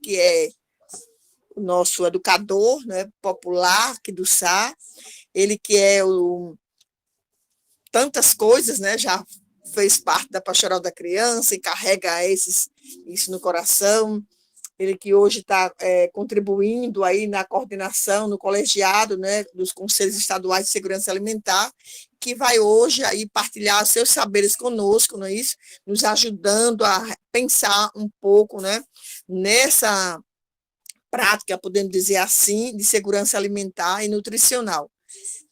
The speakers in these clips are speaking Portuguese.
que é o nosso educador, né, popular aqui do SA, ele que é tantas coisas, né, já fez parte da Pastoral da Criança e carrega isso no coração. Ele que hoje está contribuindo aí na coordenação, no colegiado, né, dos Conselhos Estaduais de Segurança Alimentar, que vai hoje aí partilhar seus saberes conosco, não é isso? Nos ajudando a pensar um pouco, né, nessa prática, podemos dizer assim, de segurança alimentar e nutricional.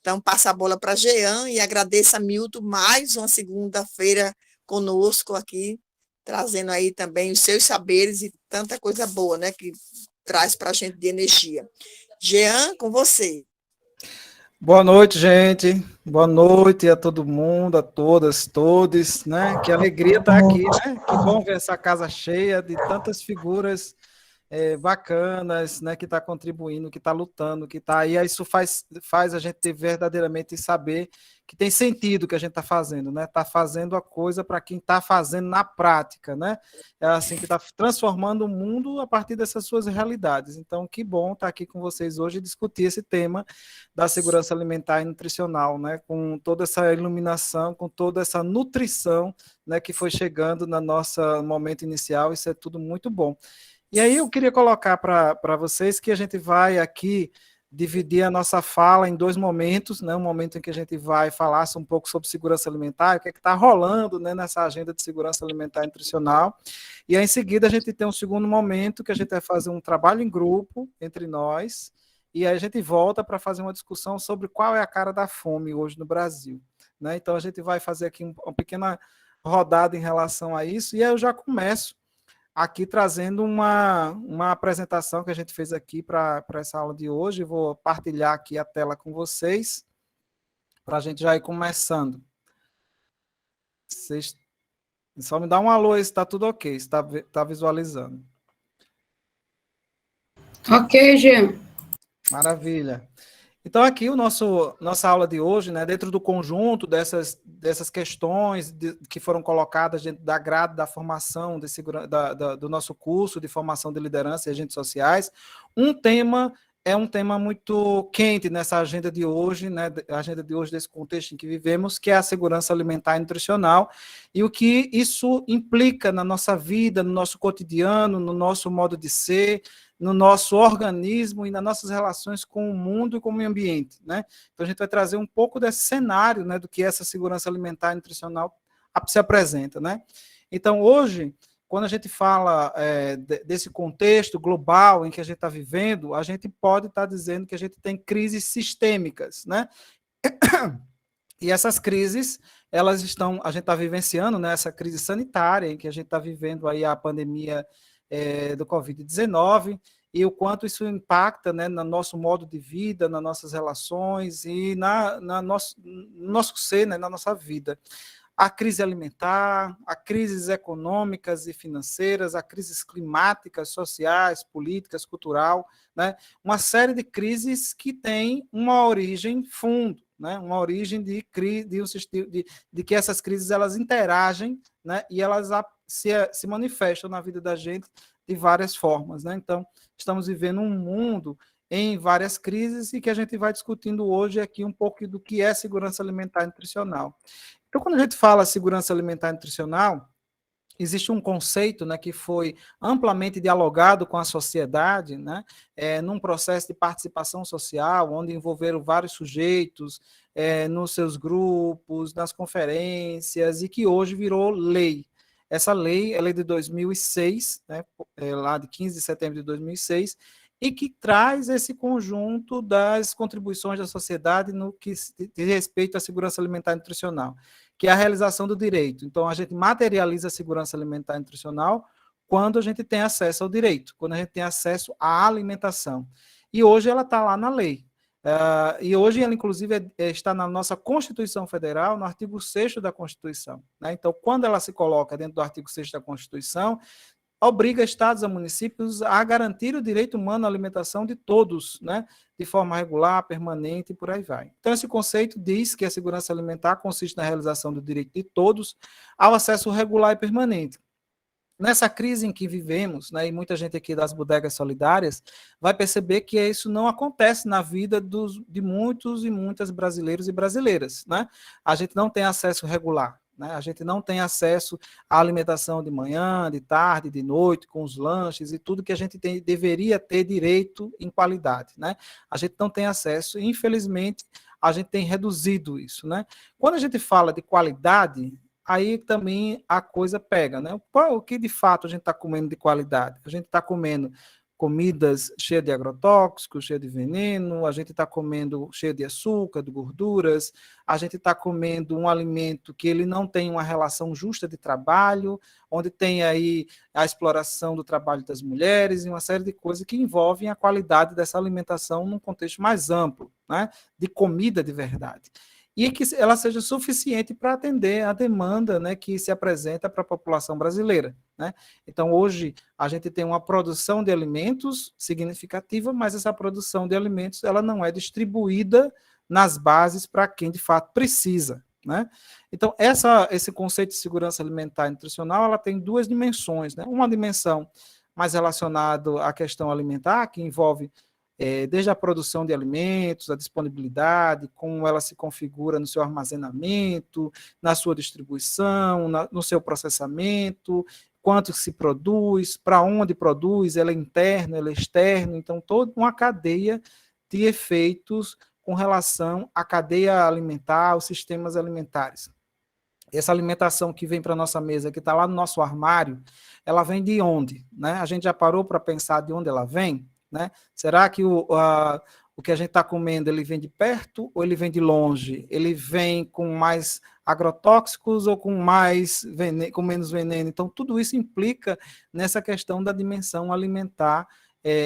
Então, passa a bola para Jean e agradeço a Milton mais uma segunda-feira conosco aqui, trazendo aí também os seus saberes e tanta coisa boa, né, que traz para a gente de energia. Jean, com você. Boa noite, gente. Boa noite a todo mundo, a todas, todos, né? Que alegria estar aqui, né? Que bom ver essa casa cheia de tantas figuras bacanas, né, que está contribuindo, que está lutando, que está aí. Isso faz a gente verdadeiramente saber que tem sentido o que a gente está fazendo, né? Está fazendo a coisa para quem está fazendo na prática, né? É assim que está transformando o mundo a partir dessas suas realidades. Então, que bom estar aqui com vocês hoje e discutir esse tema da segurança alimentar e nutricional, né? Com toda essa iluminação, com toda essa nutrição, né, que foi chegando no nosso momento inicial. Isso é tudo muito bom. E aí eu queria colocar para vocês que a gente vai aqui dividir a nossa fala em dois momentos, né? Um momento em que a gente vai falar um pouco sobre segurança alimentar, o que é que está rolando, né, nessa agenda de segurança alimentar e nutricional, e aí em seguida a gente tem um segundo momento que a gente vai fazer um trabalho em grupo entre nós, e aí a gente volta para fazer uma discussão sobre qual é a cara da fome hoje no Brasil, né? Então a gente vai fazer aqui uma pequena rodada em relação a isso, e aí eu já começo aqui trazendo uma apresentação que a gente fez aqui para essa aula de hoje. Vou partilhar aqui a tela com vocês, para a gente já ir começando. Vocês só me dá um alô aí se está tudo ok, se está visualizando. Ok, Jean. Maravilha. Então, aqui nossa aula de hoje, né, dentro do conjunto dessas questões que foram colocadas dentro da grade da formação do nosso curso de formação de liderança e agentes sociais, um tema muito quente nessa agenda de hoje, né, a agenda de hoje desse contexto em que vivemos, que é a segurança alimentar e nutricional, e o que isso implica na nossa vida, no nosso cotidiano, no nosso modo de ser, no nosso organismo e nas nossas relações com o mundo e com o meio ambiente, né? Então, a gente vai trazer um pouco desse cenário, né, do que essa segurança alimentar e nutricional se apresenta, né? Então, hoje, quando a gente fala desse contexto global em que a gente está vivendo, a gente pode estar dizendo que a gente tem crises sistêmicas, né? E essas crises, a gente está vivenciando, né, essa crise sanitária em que a gente está vivendo aí a pandemia do Covid-19, e o quanto isso impacta, né, no nosso modo de vida, nas nossas relações e no nosso ser, né, na nossa vida. A crise alimentar, as crises econômicas e financeiras, as crises climáticas, sociais, políticas, cultural, né, uma série de crises que têm uma origem fundo, né, uma origem de que essas crises elas interagem, né, e elas se manifestam na vida da gente de várias formas, né? Então, estamos vivendo um mundo em várias crises e que a gente vai discutindo hoje aqui um pouco do que é segurança alimentar e nutricional. Então, quando a gente fala segurança alimentar e nutricional, existe um conceito, né, que foi amplamente dialogado com a sociedade, né, num processo de participação social, onde envolveram vários sujeitos nos seus grupos, nas conferências, e que hoje virou lei. Essa lei, ela é de 2006, né, lá de 15 de setembro de 2006, e que traz esse conjunto das contribuições da sociedade no que diz respeito à segurança alimentar e nutricional, que é a realização do direito. Então, a gente materializa a segurança alimentar e nutricional quando a gente tem acesso ao direito, quando a gente tem acesso à alimentação. E hoje ela está lá na lei. E hoje ela, inclusive, está na nossa Constituição Federal, no artigo 6º da Constituição, né? Então, quando ela se coloca dentro do artigo 6º da Constituição, obriga estados e municípios a garantir o direito humano à alimentação de todos, né, de forma regular, permanente e por aí vai. Então, esse conceito diz que a segurança alimentar consiste na realização do direito de todos ao acesso regular e permanente. nessa crise em que vivemos, né, e muita gente aqui das bodegas solidárias vai perceber que isso não acontece na vida de muitos e muitas brasileiros e brasileiras, né? A gente não tem acesso regular, né? A gente não tem acesso à alimentação de manhã, de tarde, de noite, com os lanches e tudo que a gente deveria ter direito em qualidade, né? A gente não tem acesso e, infelizmente, a gente tem reduzido isso, né? Quando a gente fala de qualidade, aí também a coisa pega, né? O que de fato a gente está comendo de qualidade? A gente está comendo comidas cheias de agrotóxicos, cheias de veneno, a gente está comendo cheio de açúcar, de gorduras, a gente está comendo um alimento que ele não tem uma relação justa de trabalho, onde tem aí a exploração do trabalho das mulheres e uma série de coisas que envolvem a qualidade dessa alimentação num contexto mais amplo, né? De comida de verdade e que ela seja suficiente para atender a demanda, né, que se apresenta para a população brasileira, né? Então, hoje, a gente tem uma produção de alimentos significativa, mas essa produção de alimentos ela não é distribuída nas bases para quem, de fato, precisa, né? Então, esse conceito de segurança alimentar e nutricional ela tem duas dimensões, né? Uma dimensão mais relacionada à questão alimentar, que envolve desde a produção de alimentos, a disponibilidade, como ela se configura no seu armazenamento, na sua distribuição, no seu processamento, quanto se produz, para onde produz, ela é interno, ela é externo, então toda uma cadeia de efeitos com relação à cadeia alimentar, aos sistemas alimentares. Essa alimentação que vem para a nossa mesa, que está lá no nosso armário, ela vem de onde? Né? A gente já parou para pensar de onde ela vem? Né? Será que o que a gente está comendo, ele vem de perto ou ele vem de longe? Ele vem com mais agrotóxicos ou com com menos veneno? Então, tudo isso implica nessa questão da dimensão alimentar,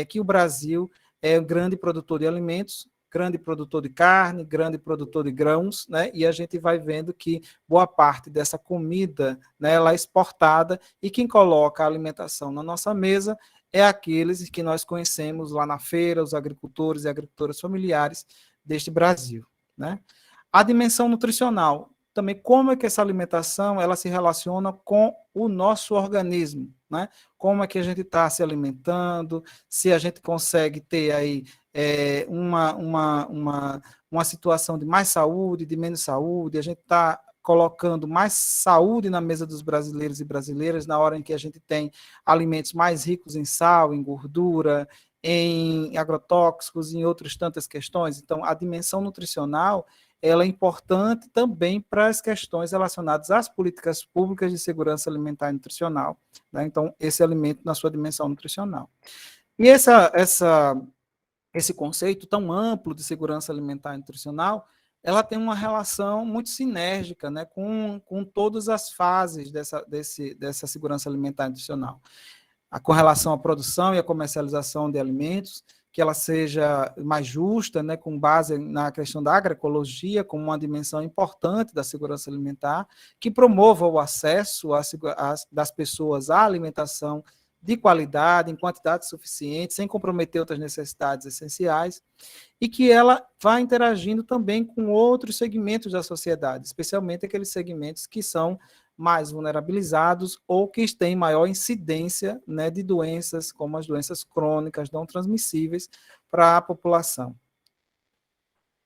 que o Brasil é um grande produtor de alimentos, grande produtor de carne, grande produtor de grãos, né? E a gente vai vendo que boa parte dessa comida, né, ela é exportada e quem coloca a alimentação na nossa mesa é aqueles que nós conhecemos lá na feira, os agricultores e agricultoras familiares deste Brasil, né? A dimensão nutricional, também como é que essa alimentação ela se relaciona com o nosso organismo, né? Como é que a gente está se alimentando, se a gente consegue ter aí uma situação de mais saúde, de menos saúde, a gente está colocando mais saúde na mesa dos brasileiros e brasileiras na hora em que a gente tem alimentos mais ricos em sal, em gordura, em agrotóxicos, em outras tantas questões. Então, a dimensão nutricional ela é importante também para as questões relacionadas às políticas públicas de segurança alimentar e nutricional, né? Então, esse alimento na sua dimensão nutricional. E esse conceito tão amplo de segurança alimentar e nutricional, ela tem uma relação muito sinérgica, né, com todas as fases dessa segurança alimentar e nutricional. Com relação à produção e à comercialização de alimentos, que ela seja mais justa, né, com base na questão da agroecologia, como uma dimensão importante da segurança alimentar, que promova o acesso das pessoas à alimentação de qualidade, em quantidade suficiente, sem comprometer outras necessidades essenciais, e que ela vá interagindo também com outros segmentos da sociedade, especialmente aqueles segmentos que são mais vulnerabilizados ou que têm maior incidência, né, de doenças como as doenças crônicas não transmissíveis para a população.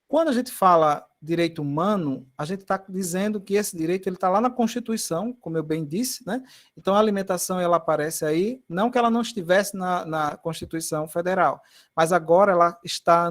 Quando a gente fala direito humano, a gente está dizendo que esse direito está lá na Constituição, como eu bem disse, né? Então a alimentação ela aparece aí, não que ela não estivesse na Constituição Federal, mas agora ela está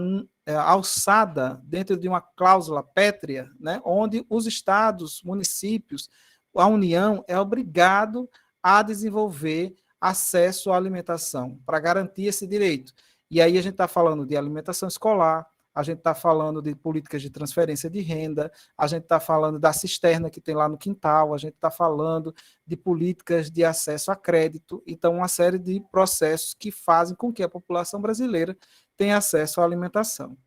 alçada dentro de uma cláusula pétrea, né? Onde os estados, municípios, a União é obrigado a desenvolver acesso à alimentação para garantir esse direito. E aí a gente está falando de alimentação escolar, a gente está falando de políticas de transferência de renda, a gente está falando da cisterna que tem lá no quintal, a gente está falando de políticas de acesso a crédito, então uma série de processos que fazem com que a população brasileira tenha acesso à alimentação.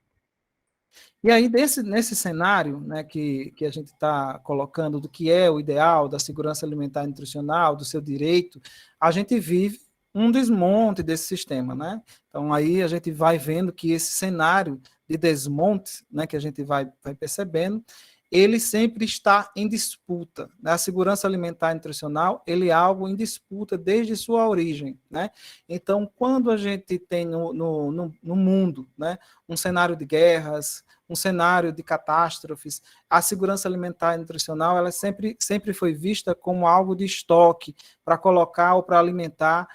E aí, nesse cenário, né, que a gente está colocando do que é o ideal da segurança alimentar e nutricional, do seu direito, a gente vive um desmonte desse sistema, né? Então, aí a gente vai vendo que esse cenário de desmonte, né, que a gente vai percebendo, ele sempre está em disputa, né? A segurança alimentar e nutricional, ele é algo em disputa desde sua origem, né? Então, quando a gente tem no mundo, né, um cenário de guerras, um cenário de catástrofes, a segurança alimentar e nutricional, ela sempre foi vista como algo de estoque para colocar ou para alimentar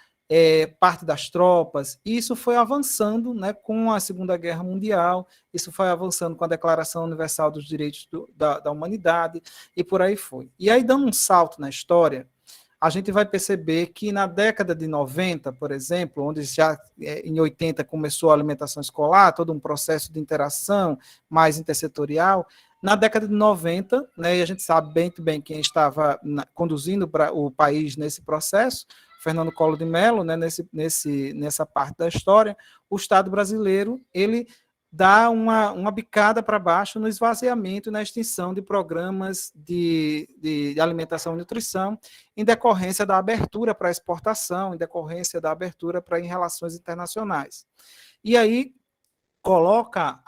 parte das tropas. E isso foi avançando, né, com a Segunda Guerra Mundial, isso foi avançando com a Declaração Universal dos Direitos da Humanidade, e por aí foi. E aí, dando um salto na história, a gente vai perceber que na década de 90, por exemplo, onde já em 80 começou a alimentação escolar, todo um processo de interação mais intersetorial, na década de 90, né, e a gente sabe bem quem estava conduzindo o país nesse processo, Fernando Collor de Mello, né, nessa parte da história, o Estado brasileiro, ele dá uma bicada para baixo no esvaziamento e na extinção de programas de alimentação e nutrição, em decorrência da abertura para exportação, em decorrência da abertura para em relações internacionais. E aí coloca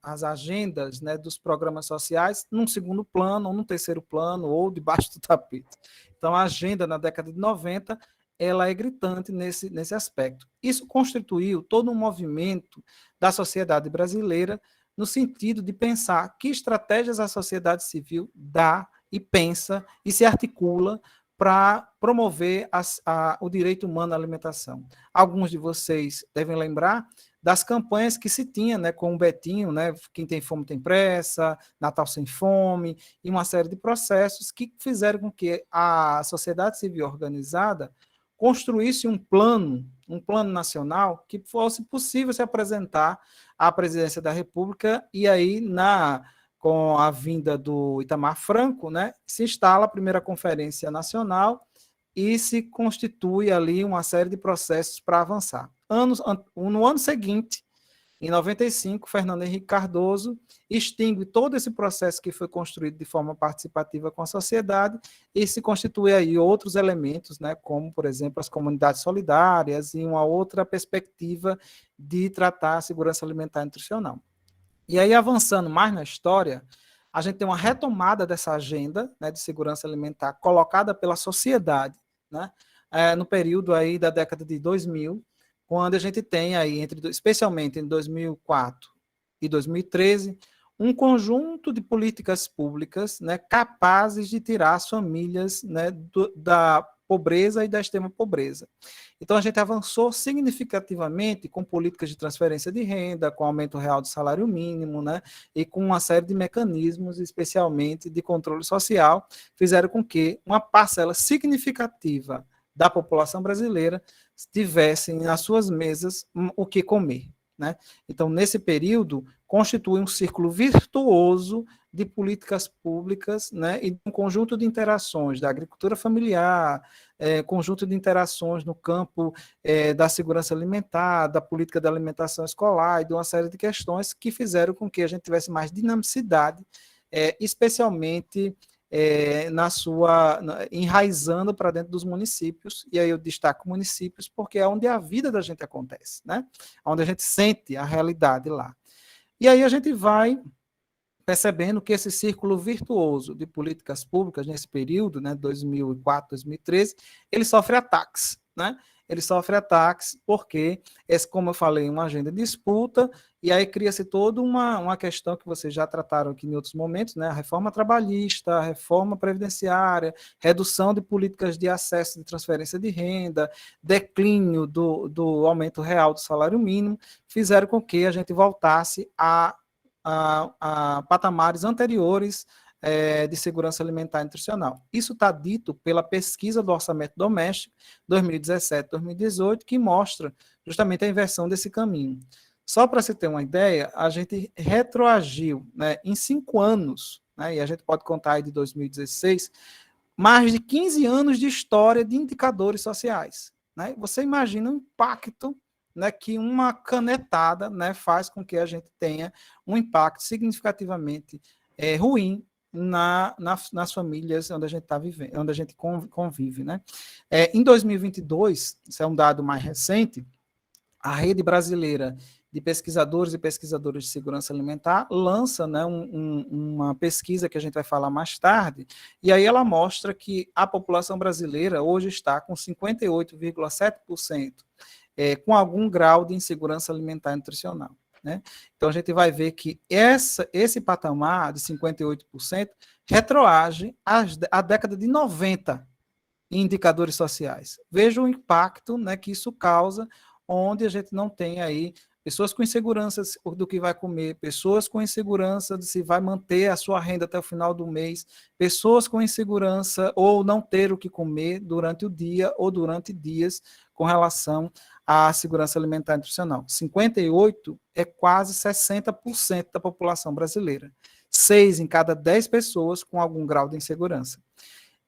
as agendas, né, dos programas sociais num segundo plano, ou num terceiro plano, ou debaixo do tapete. Então, a agenda na década de 90, ela é gritante nesse aspecto. Isso constituiu todo um movimento da sociedade brasileira no sentido de pensar que estratégias a sociedade civil dá e pensa e se articula para promover o direito humano à alimentação. Alguns de vocês devem lembrar das campanhas que se tinha, né, com o Betinho, né, Quem Tem Fome Tem Pressa, Natal Sem Fome, e uma série de processos que fizeram com que a sociedade civil organizada construísse um plano nacional que fosse possível se apresentar à presidência da República, e aí, com a vinda do Itamar Franco, né, se instala a primeira Conferência Nacional e se constitui ali uma série de processos para avançar. No ano seguinte, em 95, Fernando Henrique Cardoso extingue todo esse processo que foi construído de forma participativa com a sociedade e se constitui aí outros elementos, né, como, por exemplo, as comunidades solidárias e uma outra perspectiva de tratar a segurança alimentar e nutricional. E aí, avançando mais na história, a gente tem uma retomada dessa agenda, né, de segurança alimentar colocada pela sociedade, né, no período aí da década de 2000, quando a gente tem aí, especialmente em 2004 e 2013, um conjunto de políticas públicas, né, capazes de tirar as famílias, né, da pobreza e da extrema pobreza. Então, a gente avançou significativamente com políticas de transferência de renda, com aumento real do salário mínimo, né, e com uma série de mecanismos, especialmente de controle social, fizeram com que uma parcela significativa da população brasileira tivessem nas suas mesas o que comer, né? Então, nesse período, constitui um círculo virtuoso de políticas públicas, né, e um conjunto de interações da agricultura familiar, conjunto de interações no campo da segurança alimentar, da política da alimentação escolar e de uma série de questões que fizeram com que a gente tivesse mais dinamicidade, especialmente enraizando para dentro dos municípios, e aí eu destaco municípios porque é onde a vida da gente acontece, né? Onde a gente sente a realidade lá. E aí a gente vai percebendo que esse círculo virtuoso de políticas públicas nesse período, né, 2004, 2013, ele sofre ataques, né? Ele sofre ataques porque, como eu falei, uma agenda de disputa, e aí cria-se toda uma questão que vocês já trataram aqui em outros momentos, né? A reforma trabalhista, a reforma previdenciária, redução de políticas de acesso de transferência de renda, declínio do aumento real do salário mínimo, fizeram com que a gente voltasse a patamares anteriores de segurança alimentar e nutricional. Isso está dito pela pesquisa do orçamento doméstico 2017-2018, que mostra justamente a inversão desse caminho. Só para você ter uma ideia, a gente retroagiu, né, em 5 anos, né, e a gente pode contar aí de 2016, mais de 15 anos de história de indicadores sociais, né? Você imagina o impacto, né, que uma canetada, né, faz com que a gente tenha um impacto significativamente ruim nas famílias onde a gente está vivendo, onde a gente convive, né? Em 2022, isso é um dado mais recente, a Rede Brasileira de pesquisadores e pesquisadoras de segurança alimentar, lança, né, uma pesquisa que a gente vai falar mais tarde, e aí ela mostra que a população brasileira hoje está com 58,7% com algum grau de insegurança alimentar e nutricional. Né? Então, a gente vai ver que esse patamar de 58% retroage à década de 90 em indicadores sociais. Veja o impacto, né, que isso causa, onde a gente não tem aí pessoas com insegurança do que vai comer, pessoas com insegurança de se vai manter a sua renda até o final do mês, pessoas com insegurança ou não ter o que comer durante o dia ou durante dias com relação à segurança alimentar e nutricional. 58 é quase 60% da população brasileira. 6 em cada 10 pessoas com algum grau de insegurança.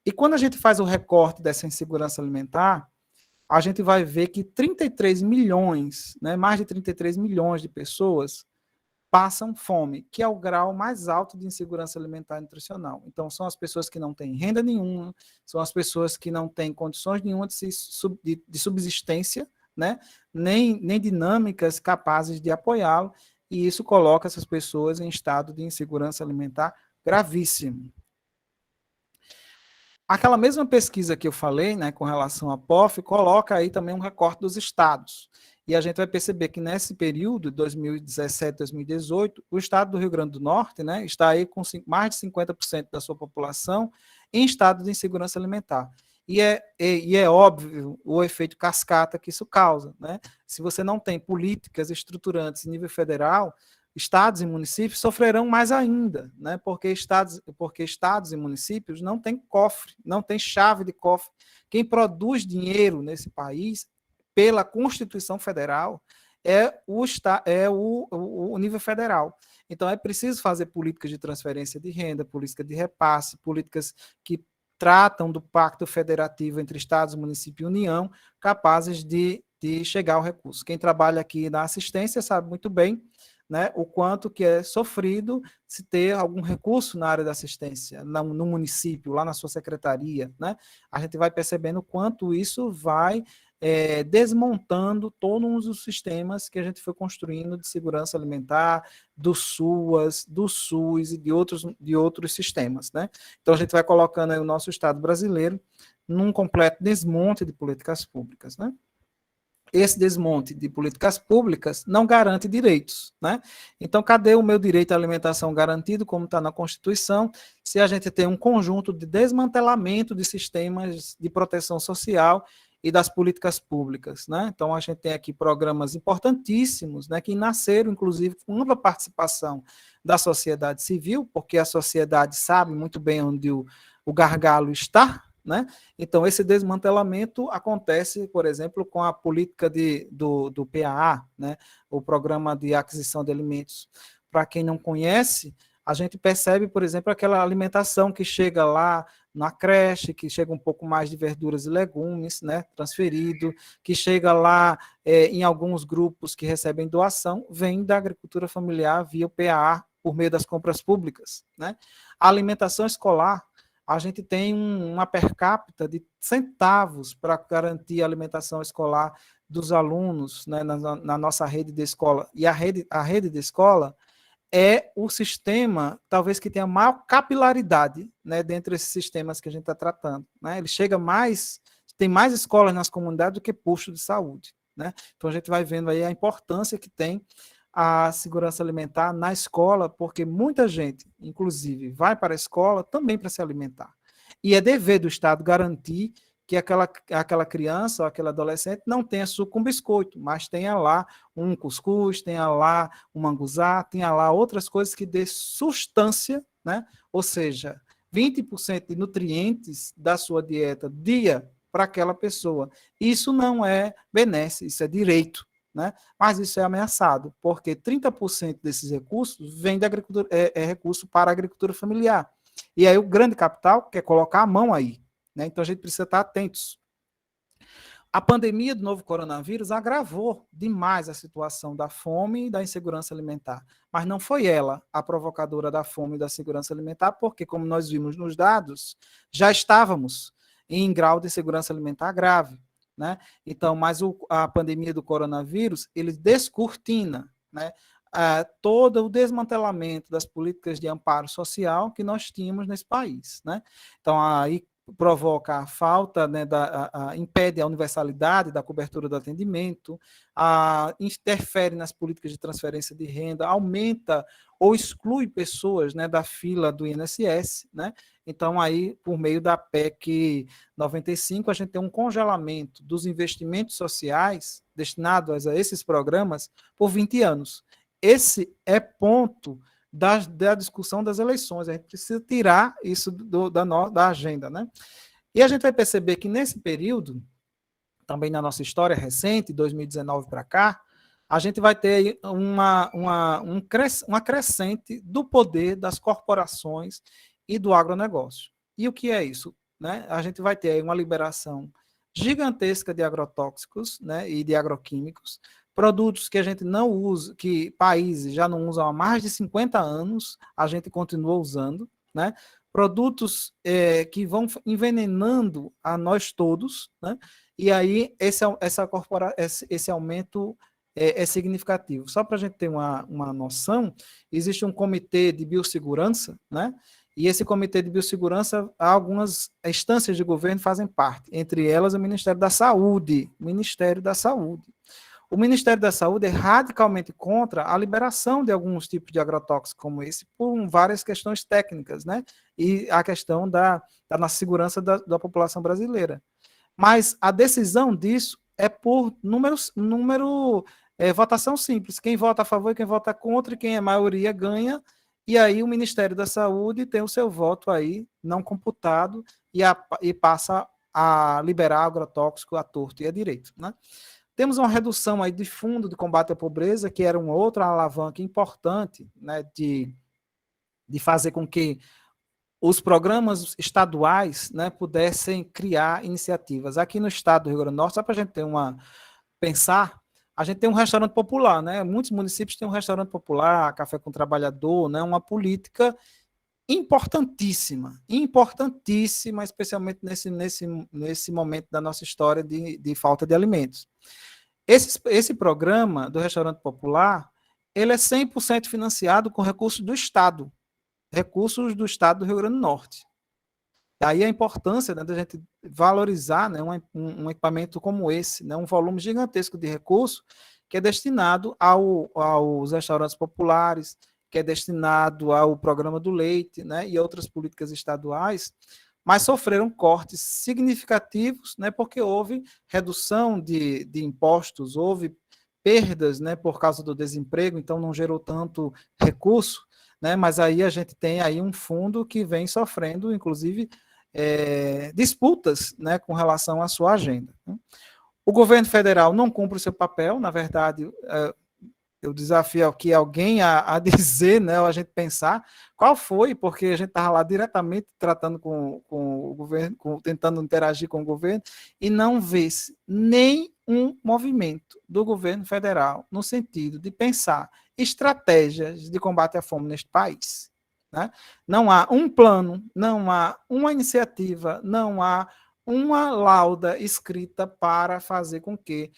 E quando a gente faz o recorte dessa insegurança alimentar, a gente vai ver que 33 milhões, né, mais de 33 milhões de pessoas passam fome, que é o grau mais alto de insegurança alimentar e nutricional. Então, são as pessoas que não têm renda nenhuma, são as pessoas que não têm condições nenhuma de subsistência, né, nem dinâmicas capazes de apoiá-lo, e isso coloca essas pessoas em estado de insegurança alimentar gravíssimo. Aquela mesma pesquisa que eu falei, né, com relação à POF, coloca aí também um recorte dos estados. E a gente vai perceber que nesse período, 2017, 2018, o estado do Rio Grande do Norte, né, está aí com mais de 50% da sua população em estado de insegurança alimentar. E é óbvio o efeito cascata que isso causa. Né? Se você não tem políticas estruturantes em nível federal, estados e municípios sofrerão mais ainda, né? Porque estados e municípios não têm cofre, não têm chave de cofre. Quem produz dinheiro nesse país, pela Constituição Federal, é o nível federal. Então, é preciso fazer políticas de transferência de renda, políticas de repasse, políticas que tratam do pacto federativo entre estados, município e União, capazes de chegar ao recurso. Quem trabalha aqui na assistência sabe muito bem, né, o quanto que é sofrido se ter algum recurso na área da assistência, no município, lá na sua secretaria. Né? A gente vai percebendo o quanto isso vai desmontando todos os sistemas que a gente foi construindo de segurança alimentar, do SUS e de outros sistemas. Né? Então, a gente vai colocando aí o nosso Estado brasileiro num completo desmonte de políticas públicas. Né? Esse desmonte de políticas públicas não garante direitos. Né? Então, cadê o meu direito à alimentação garantido, como está na Constituição, se a gente tem um conjunto de desmantelamento de sistemas de proteção social e das políticas públicas? Né? Então, a gente tem aqui programas importantíssimos, né, que nasceram, inclusive, com ampla participação da sociedade civil, porque a sociedade sabe muito bem onde o gargalo está. Né? Então, esse desmantelamento acontece, por exemplo, com a política do PAA, né? O Programa de Aquisição de Alimentos. Para quem não conhece, a gente percebe, por exemplo, aquela alimentação que chega lá na creche, que chega um pouco mais de verduras e legumes, né, transferido, que chega lá em alguns grupos que recebem doação, vem da agricultura familiar via o PAA, por meio das compras públicas. Né? A alimentação escolar, a gente tem uma per capita de centavos para garantir a alimentação escolar dos alunos, né, na nossa rede de escola. E a rede de escola é o sistema, talvez, que tenha maior capilaridade, né, dentre esses sistemas que a gente está tratando. Né? Ele tem mais escolas nas comunidades do que postos de saúde. Né? Então, a gente vai vendo aí a importância que tem a segurança alimentar na escola, porque muita gente, inclusive, vai para a escola também para se alimentar. E é dever do Estado garantir que aquela criança ou aquele adolescente não tenha suco com biscoito, mas tenha lá um cuscuz, tenha lá um manguzá, tenha lá outras coisas que dê substância, né? Ou seja, 20% de nutrientes da sua dieta dia para aquela pessoa. Isso não é benesse, isso é direito. Né? Mas isso é ameaçado, porque 30% desses recursos vem da agricultura, é recurso para a agricultura familiar. E aí o grande capital quer colocar a mão aí. Né? Então a gente precisa estar atentos. A pandemia do novo coronavírus agravou demais a situação da fome e da insegurança alimentar. Mas não foi ela a provocadora da fome e da insegurança alimentar, porque, como nós vimos nos dados, já estávamos em grau de insegurança alimentar grave. né? Então, mas a pandemia do coronavírus, ele descortina, né? Todo o desmantelamento das políticas de amparo social que nós tínhamos nesse país, né? Então, aí provoca a falta, né, impede a universalidade da cobertura do atendimento, interfere nas políticas de transferência de renda, aumenta ou exclui pessoas, né, da fila do INSS, né? Então, aí, por meio da PEC 95, a gente tem um congelamento dos investimentos sociais destinados a esses programas por 20 anos. Esse é ponto da discussão das eleições. A gente precisa tirar isso da agenda, né? E a gente vai perceber que nesse período, também na nossa história recente, 2019 para cá, a gente vai ter uma crescente do poder das corporações e do agronegócio. E o que é isso? Né? A gente vai ter aí uma liberação gigantesca de agrotóxicos, né, e de agroquímicos, produtos que a gente não usa, que países já não usam há mais de 50 anos, a gente continua usando, né? Produtos que vão envenenando a nós todos, né? E aí esse aumento é significativo. Só para a gente ter uma noção, existe um comitê de biossegurança, né? E esse comitê de biossegurança, algumas instâncias de governo fazem parte, entre elas o Ministério da Saúde. Ministério da Saúde. O Ministério da Saúde é radicalmente contra a liberação de alguns tipos de agrotóxicos como esse, por várias questões técnicas, né? E a questão da segurança da população brasileira. Mas a decisão disso é por votação simples. Quem vota a favor e quem vota contra, e quem é maioria ganha. E aí o Ministério da Saúde tem o seu voto aí não computado e passa a liberar agrotóxico à torto e à direito, né? Temos uma redução aí de fundo de combate à pobreza, que era uma outra alavanca importante, né, de fazer com que os programas estaduais, né, pudessem criar iniciativas. Aqui no estado do Rio Grande do Norte, só para a gente pensar, a gente tem um restaurante popular, né? Muitos municípios têm um restaurante popular, café com trabalhador, né? Uma política importantíssima, especialmente nesse momento da nossa história de falta de alimentos. Esse programa do restaurante popular, ele é 100% financiado com recursos do Estado do Rio Grande do Norte. Daí a importância, né, da gente valorizar, né, um equipamento como esse, né, um volume gigantesco de recursos que é destinado aos restaurantes populares, que é destinado ao programa do leite, né, e outras políticas estaduais, mas sofreram cortes significativos, né, porque houve redução de impostos, houve perdas, né, por causa do desemprego, então não gerou tanto recurso, né, mas aí a gente tem aí um fundo que vem sofrendo, inclusive, disputas, né, com relação à sua agenda. O governo federal não cumpre o seu papel, na verdade, eu desafio aqui alguém a dizer, né, ou a gente pensar qual foi, porque a gente estava lá diretamente tratando com o governo, tentando interagir com o governo, e não vê-se nem um movimento do governo federal no sentido de pensar estratégias de combate à fome neste país. Né? Não há um plano, não há uma iniciativa, não há uma lauda escrita para fazer com que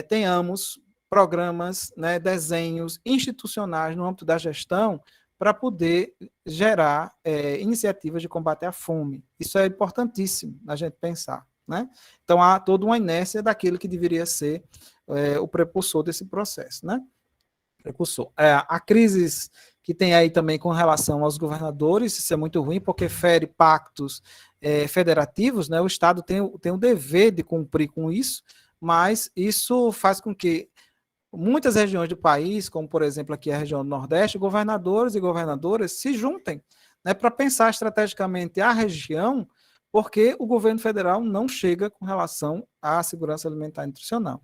tenhamos programas, né, desenhos institucionais no âmbito da gestão para poder gerar iniciativas de combate à fome. Isso é importantíssimo a gente pensar. Né? Então, há toda uma inércia daquilo que deveria ser o prepulsor desse processo. Né? A crise que tem aí também com relação aos governadores, isso é muito ruim, porque fere pactos federativos, né? O Estado tem o dever de cumprir com isso, mas isso faz com que muitas regiões do país, como por exemplo aqui a região do Nordeste, governadores e governadoras se juntem, né, para pensar estrategicamente a região, porque o governo federal não chega com relação à segurança alimentar e nutricional.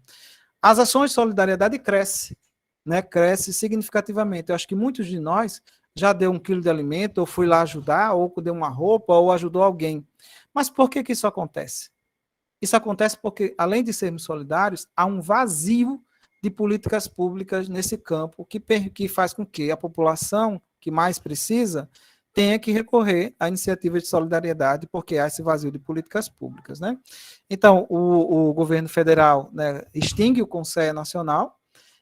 As ações de solidariedade crescem, né, cresce significativamente. Eu acho que muitos de nós já deu 1 quilo de alimento, ou foi lá ajudar, ou deu uma roupa, ou ajudou alguém. Mas por que isso acontece? Isso acontece porque, além de sermos solidários, há um vazio de políticas públicas nesse campo que faz com que a população que mais precisa tenha que recorrer à iniciativa de solidariedade, porque há esse vazio de políticas públicas, né? Então, o governo federal, né, extingue o Conselho Nacional.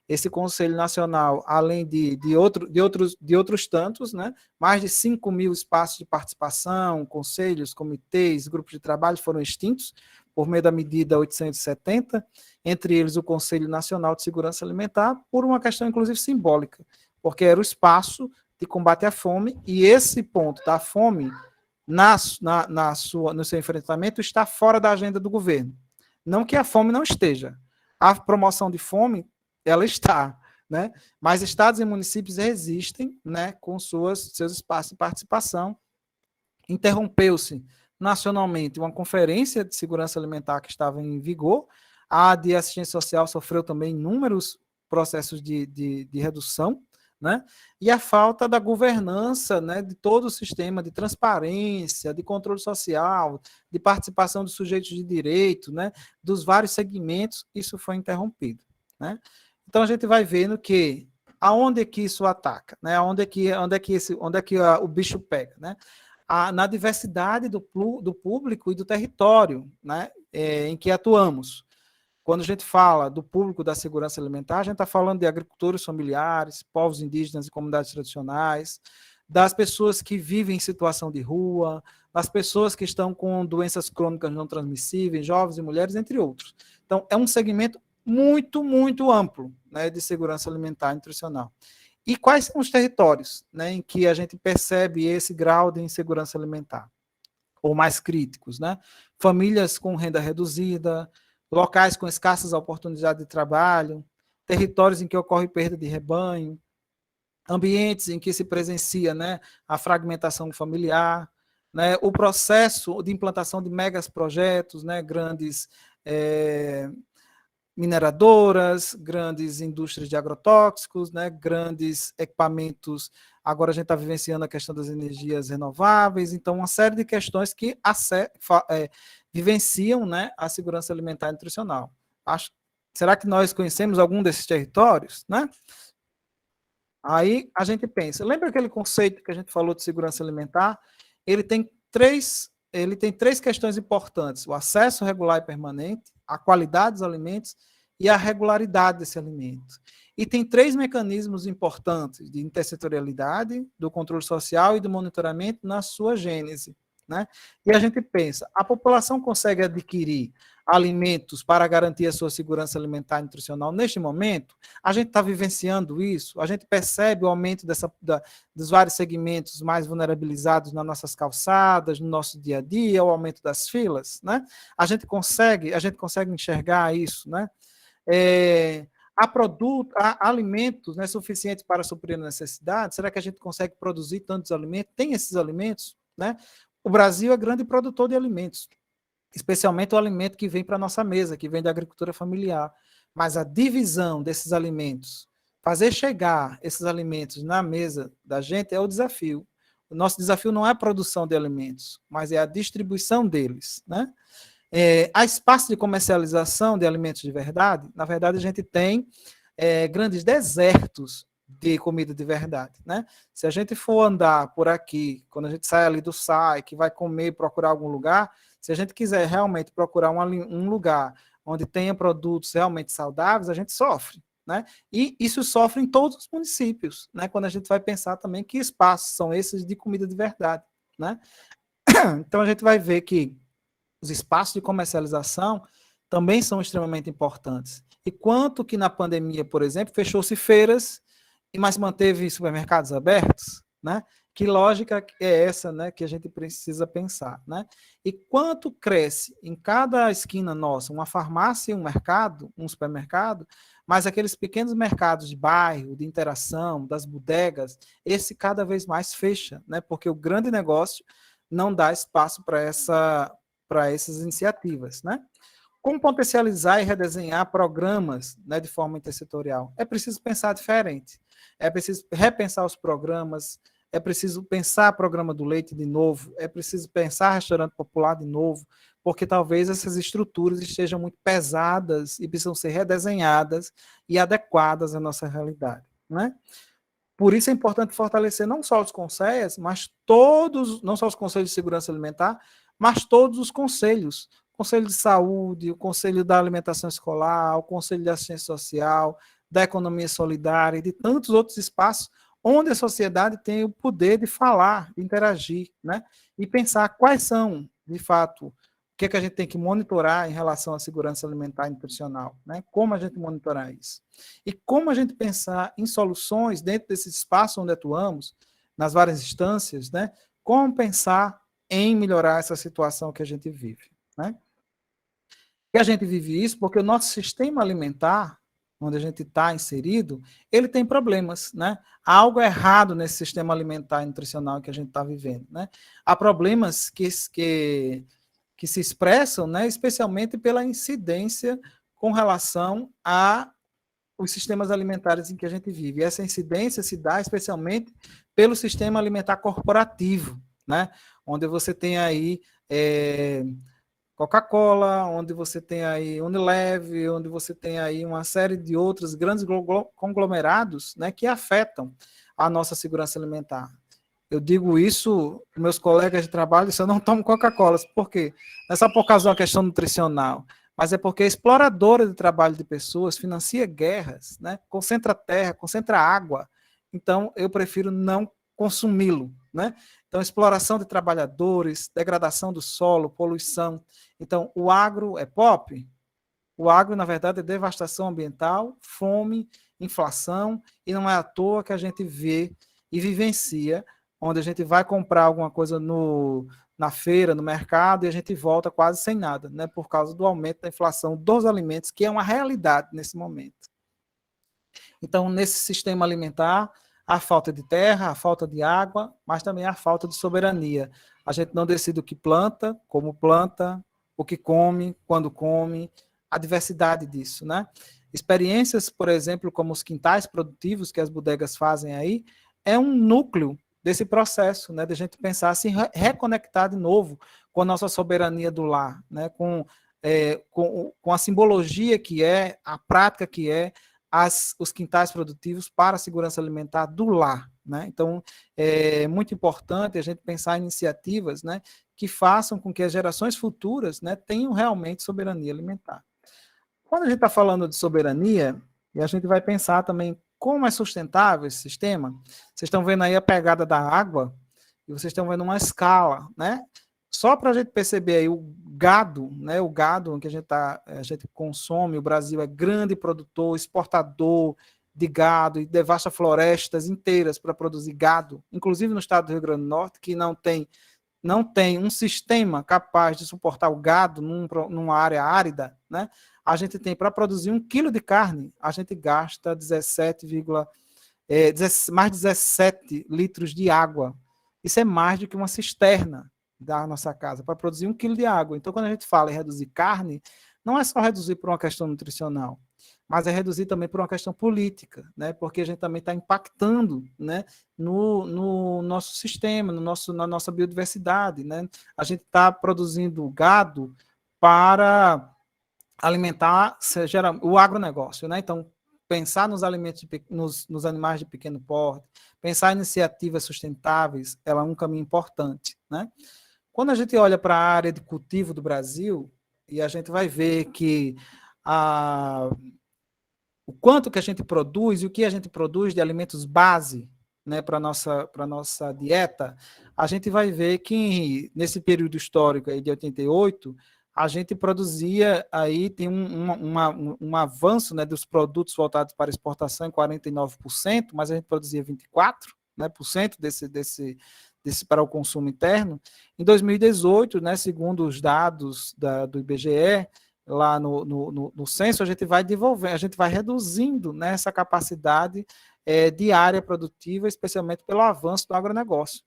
Esse Conselho Nacional, além de outros tantos, né, mais de 5 mil espaços de participação, conselhos, comitês, grupos de trabalho foram extintos por meio da medida 870, entre eles o Conselho Nacional de Segurança Alimentar, por uma questão, inclusive, simbólica, porque era o espaço de combate à fome, e esse ponto da fome, no seu enfrentamento, está fora da agenda do governo. Não que a fome não esteja. A promoção de fome, ela está, né? Mas estados e municípios resistem, né, com seus espaços de participação. Interrompeu-se nacionalmente uma conferência de segurança alimentar que estava em vigor. A de assistência social sofreu também inúmeros processos de redução, né? E a falta da governança, né, de todo o sistema de transparência, de controle social, de participação dos sujeitos de direito, né, dos vários segmentos, isso foi interrompido, né? Então a gente vai vendo que aonde é que isso ataca, né? Onde é que o bicho pega, né? Na diversidade do público e do território, né, em que atuamos. Quando a gente fala do público da segurança alimentar, a gente está falando de agricultores familiares, povos indígenas e comunidades tradicionais, das pessoas que vivem em situação de rua, das pessoas que estão com doenças crônicas não transmissíveis, jovens e mulheres, entre outros. Então, é um segmento muito, muito amplo, né, de segurança alimentar e nutricional. E quais são os territórios, né, em que a gente percebe esse grau de insegurança alimentar? Ou mais críticos, né? Famílias com renda reduzida, locais com escassas oportunidades de trabalho, territórios em que ocorre perda de rebanho, ambientes em que se presencia, né, a fragmentação familiar, né, o processo de implantação de megas projetos, né, grandes mineradoras, grandes indústrias de agrotóxicos, né, grandes equipamentos. Agora a gente está vivenciando a questão das energias renováveis, então uma série de questões que vivenciam, né, a segurança alimentar e nutricional. Será que nós conhecemos algum desses territórios, né? Aí a gente pensa, lembra aquele conceito que a gente falou de segurança alimentar? Ele tem três questões importantes: o acesso regular e permanente, a qualidade dos alimentos e a regularidade desse alimento. E tem 3 mecanismos importantes de intersetorialidade, do controle social e do monitoramento na sua gênese, né? E a gente pensa, a população consegue adquirir alimentos para garantir a sua segurança alimentar e nutricional neste momento? A gente está vivenciando isso? A gente percebe o aumento dos vários segmentos mais vulnerabilizados nas nossas calçadas, no nosso dia a dia, o aumento das filas, né? A gente consegue enxergar isso, né? Há alimentos, né, suficientes para suprir a necessidade? Será que a gente consegue produzir tantos alimentos? Tem esses alimentos, né? O Brasil é grande produtor de alimentos, especialmente o alimento que vem para a nossa mesa, que vem da agricultura familiar. Mas a divisão desses alimentos, fazer chegar esses alimentos na mesa da gente é o desafio. O nosso desafio não é a produção de alimentos, mas é a distribuição deles, né? Há espaço de comercialização de alimentos de verdade? Na verdade, a gente tem grandes desertos de comida de verdade, né? Se a gente for andar por aqui, quando a gente sai ali do SAI, que vai comer, procurar algum lugar, se a gente quiser realmente procurar um lugar onde tenha produtos realmente saudáveis, a gente sofre, né? E isso sofre em todos os municípios, né? Quando a gente vai pensar também que espaços são esses de comida de verdade, né? Então a gente vai ver que os espaços de comercialização também são extremamente importantes. E quanto que na pandemia, por exemplo, fechou-se feiras, mas manteve supermercados abertos, né? Que lógica é essa, né, que a gente precisa pensar, né? E quanto cresce em cada esquina nossa uma farmácia, um mercado, um supermercado, mas aqueles pequenos mercados de bairro, de interação, das bodegas, esse cada vez mais fecha, né? Porque o grande negócio não dá espaço para essas iniciativas, né? Como potencializar e redesenhar programas, né, de forma intersetorial? É preciso pensar diferente, é preciso repensar os programas, é preciso pensar o programa do leite de novo, é preciso pensar restaurante popular de novo, porque talvez essas estruturas estejam muito pesadas e precisam ser redesenhadas e adequadas à nossa realidade, né? Por isso é importante fortalecer não só os conselhos, mas todos, não só os conselhos de segurança alimentar, mas todos os conselhos. O Conselho de Saúde, o Conselho da Alimentação Escolar, o Conselho da Assistência Social, da Economia Solidária e de tantos outros espaços onde a sociedade tem o poder de falar, de interagir, né? E pensar quais são, de fato, o que é que a gente tem que monitorar em relação à segurança alimentar e nutricional, né? Como a gente monitorar isso. E como a gente pensar em soluções dentro desse espaço onde atuamos, nas várias instâncias, né? Como pensar em melhorar essa situação que a gente vive, né? E a gente vive isso porque o nosso sistema alimentar, onde a gente está inserido, ele tem problemas, né? Há algo errado nesse sistema alimentar e nutricional que a gente está vivendo, né? Há problemas que se expressam, né, especialmente pela incidência com relação a os sistemas alimentares em que a gente vive. E essa incidência se dá especialmente pelo sistema alimentar corporativo, né? Onde você tem aí Coca-Cola, onde você tem aí Unilever, onde você tem aí uma série de outros grandes conglomerados, né, que afetam a nossa segurança alimentar. Eu digo isso para meus colegas de trabalho, se eu não tomo Coca-Cola. Por quê? Não é só por causa de uma questão nutricional, mas é porque a exploradora de trabalho de pessoas financia guerras, né? Concentra terra, concentra água. Então, eu prefiro não consumi-lo, né? Então, exploração de trabalhadores, degradação do solo, poluição. Então, o agro é pop? O agro, na verdade, é devastação ambiental, fome, inflação, e não é à toa que a gente vê e vivencia onde a gente vai comprar alguma coisa na feira, no mercado, e a gente volta quase sem nada, né, por causa do aumento da inflação dos alimentos, que é uma realidade nesse momento. Então, nesse sistema alimentar, a falta de terra, a falta de água, mas também a falta de soberania. A gente não decide o que planta, como planta, o que come, quando come, a diversidade disso, né? Experiências, por exemplo, como os quintais produtivos que as bodegas fazem aí, é um núcleo desse processo, né, de a gente pensar se reconectar de novo com a nossa soberania do lar, né, com a simbologia que é, a prática que é os quintais produtivos para a segurança alimentar do lar, né? Então, é muito importante a gente pensar em iniciativas, né, que façam com que as gerações futuras, né, tenham realmente soberania alimentar. Quando a gente está falando de soberania, e a gente vai pensar também como é sustentável esse sistema, vocês estão vendo aí a pegada da água, e vocês estão vendo uma escala, né? Só para a gente perceber aí o gado, né? O gado que a gente consome, o Brasil é grande produtor, exportador de gado e devasta florestas inteiras para produzir gado, inclusive no estado do Rio Grande do Norte, que não tem um sistema capaz de suportar o gado numa área árida, né? A gente tem, para produzir 1 quilo de carne, a gente gasta mais de 17 litros de água. Isso é mais do que uma cisterna da nossa casa, para produzir 1 quilo de água. Então, quando a gente fala em reduzir carne, não é só reduzir por uma questão nutricional, mas é reduzir também por uma questão política, né? Porque a gente também está impactando, né, no nosso sistema, na nossa biodiversidade, né? A gente está produzindo gado para alimentar o agronegócio, né? Então, pensar nos alimentos, nos animais de pequeno porte, pensar em iniciativas sustentáveis, ela é um caminho importante, né? Quando a gente olha para a área de cultivo do Brasil, e a gente vai ver que o quanto que a gente produz e o que a gente produz de alimentos base, né, para a nossa dieta, a gente vai ver que nesse período histórico aí de 88, a gente produzia aí, tem um avanço, né, dos produtos voltados para exportação em 49%, mas a gente produzia 24%, né, desse para o consumo interno. Em 2018, né, segundo os dados do IBGE, lá no censo, a gente vai desenvolvendo, a gente vai reduzindo, né, essa capacidade de área produtiva, especialmente pelo avanço do agronegócio.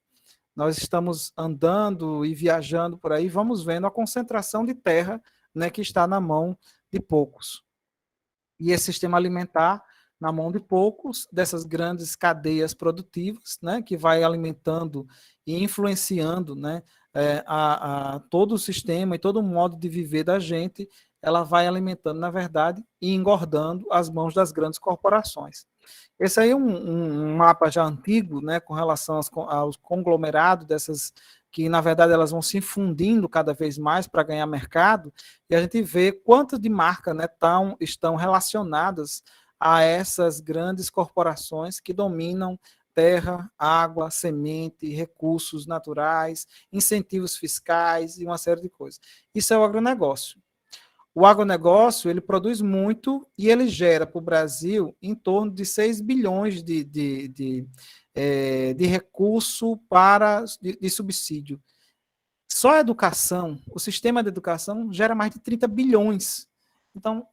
Nós estamos andando e viajando por aí, vamos vendo a concentração de terra, né, que está na mão de poucos. E esse sistema alimentar na mão de poucos, dessas grandes cadeias produtivas, né, que vai alimentando e influenciando, né, todo o sistema e todo o modo de viver da gente, ela vai alimentando, na verdade, e engordando as mãos das grandes corporações. Esse aí é um mapa já antigo, né, com relação aos conglomerados dessas, que na verdade elas vão se fundindo cada vez mais para ganhar mercado, e a gente vê quantas de marcas, né, estão relacionadas a essas grandes corporações que dominam terra, água, semente, recursos naturais, incentivos fiscais e uma série de coisas. Isso é o agronegócio. O agronegócio, ele produz muito e ele gera para o Brasil em torno de 6 bilhões de recurso de subsídio. Só a educação, o sistema de educação gera mais de 30 bilhões. Então,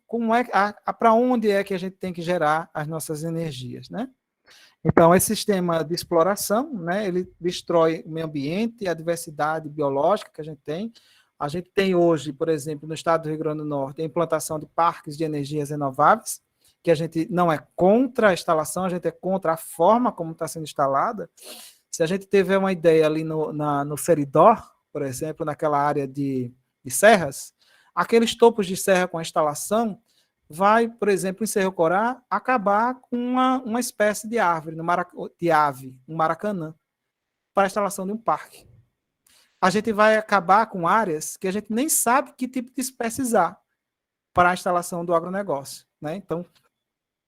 para onde é que a gente tem que gerar as nossas energias, né? Então, esse sistema de exploração, né, ele destrói o meio ambiente, a diversidade biológica que a gente tem. A gente tem hoje, por exemplo, no estado do Rio Grande do Norte, a implantação de parques de energias renováveis, que a gente não é contra a instalação, a gente é contra a forma como está sendo instalada. Se a gente tiver uma ideia ali no Seridó, por exemplo, naquela área de serras, aqueles topos de serra com a instalação vai, por exemplo, em Cerro Corá, acabar com uma espécie de árvore, de ave, um maracanã, para a instalação de um parque. A gente vai acabar com áreas que a gente nem sabe que tipo de espécies há para a instalação do agronegócio, né? Então,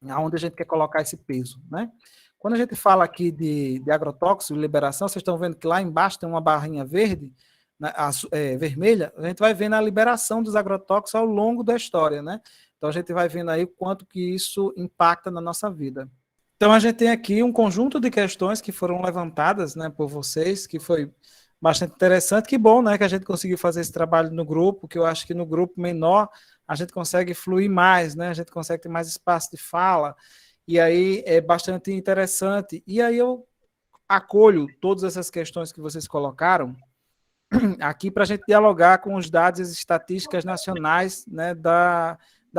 aonde a gente quer colocar esse peso, né? Quando a gente fala aqui de agrotóxico, liberação, vocês estão vendo que lá embaixo tem uma barrinha verde, né, vermelha, a gente vai vendo a liberação dos agrotóxicos ao longo da história, né? Então, a gente vai vendo aí o quanto que isso impacta na nossa vida. Então, a gente tem aqui um conjunto de questões que foram levantadas, né, por vocês, que foi bastante interessante. Que bom, né, que a gente conseguiu fazer esse trabalho no grupo, que eu acho que no grupo menor a gente consegue fluir mais, né, a gente consegue ter mais espaço de fala, e aí é bastante interessante. E aí eu acolho todas essas questões que vocês colocaram aqui para a gente dialogar com os dados e as estatísticas nacionais, né, da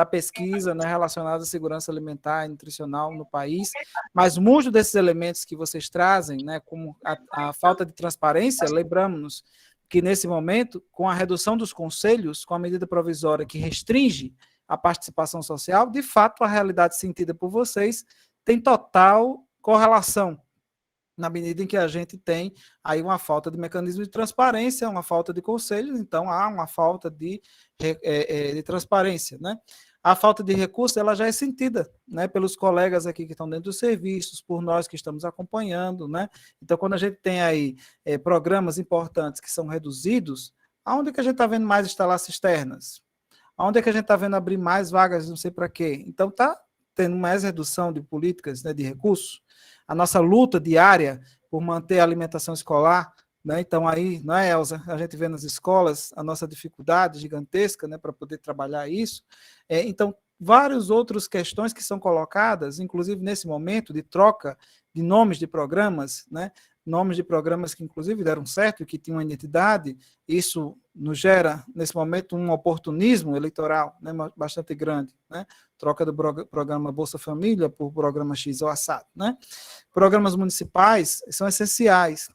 pesquisa, né, relacionada à segurança alimentar e nutricional no país, mas muitos desses elementos que vocês trazem, né, como a falta de transparência, lembramos-nos que nesse momento, com a redução dos conselhos, com a medida provisória que restringe a participação social, de fato a realidade sentida por vocês tem total correlação, na medida em que a gente tem aí uma falta de mecanismo de transparência, uma falta de conselhos, então há uma falta de transparência, né? A falta de recursos, ela já é sentida, né, pelos colegas aqui que estão dentro dos serviços, por nós que estamos acompanhando, né? Então, quando a gente tem aí programas importantes que são reduzidos, aonde é que a gente está vendo mais instalar cisternas? Aonde é que a gente está vendo abrir mais vagas, não sei para quê? Então, está tendo mais redução de políticas, né, de recursos. A nossa luta diária por manter a alimentação escolar, né? Então aí, não é, Elza? A gente vê nas escolas a nossa dificuldade gigantesca, né, para poder trabalhar isso. Então, várias outras questões que são colocadas, inclusive nesse momento de troca de nomes de programas, né? Nomes de programas que inclusive deram certo, que tinham uma identidade, isso nos gera, nesse momento, um oportunismo eleitoral, né, bastante grande, né? Troca do programa Bolsa Família por programa X ou assado, né? Programas municipais são essenciais,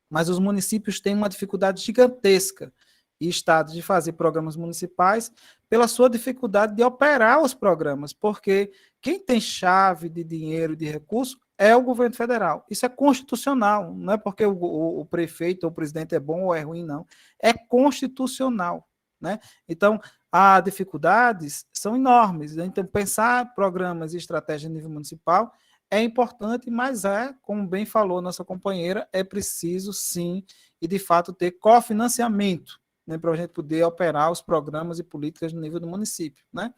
mas os municípios têm uma dificuldade gigantesca, e estados, de fazer programas municipais pela sua dificuldade de operar os programas, porque quem tem chave de dinheiro e de recurso é o governo federal. Isso é constitucional, não é porque o prefeito ou o presidente é bom ou é ruim, não. É constitucional, né? Então, as dificuldades são enormes. Né? Então, pensar programas e estratégias a nível municipal é importante, mas como bem falou nossa companheira, é preciso, sim, e de fato ter cofinanciamento, né, para a gente poder operar os programas e políticas no nível do município. Né?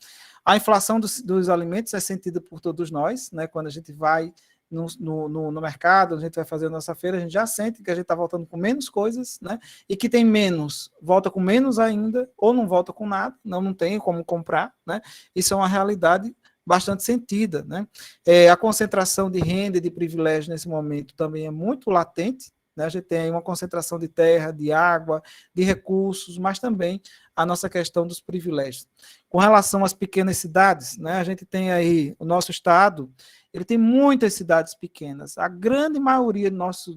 A inflação dos alimentos é sentida por todos nós, né? Quando a gente vai no mercado, a gente vai fazer a nossa feira, a gente já sente que a gente está voltando com menos coisas, né? E que tem menos, volta com menos ainda, ou não volta com nada, não tem como comprar, né? Isso é uma realidade bastante sentida, né? A concentração de renda e de privilégio nesse momento também é muito latente, né? A gente tem aí uma concentração de terra, de água, de recursos, mas também a nossa questão dos privilégios. Com relação às pequenas cidades, né? A gente tem aí o nosso estado, ele tem muitas cidades pequenas. A grande maioria,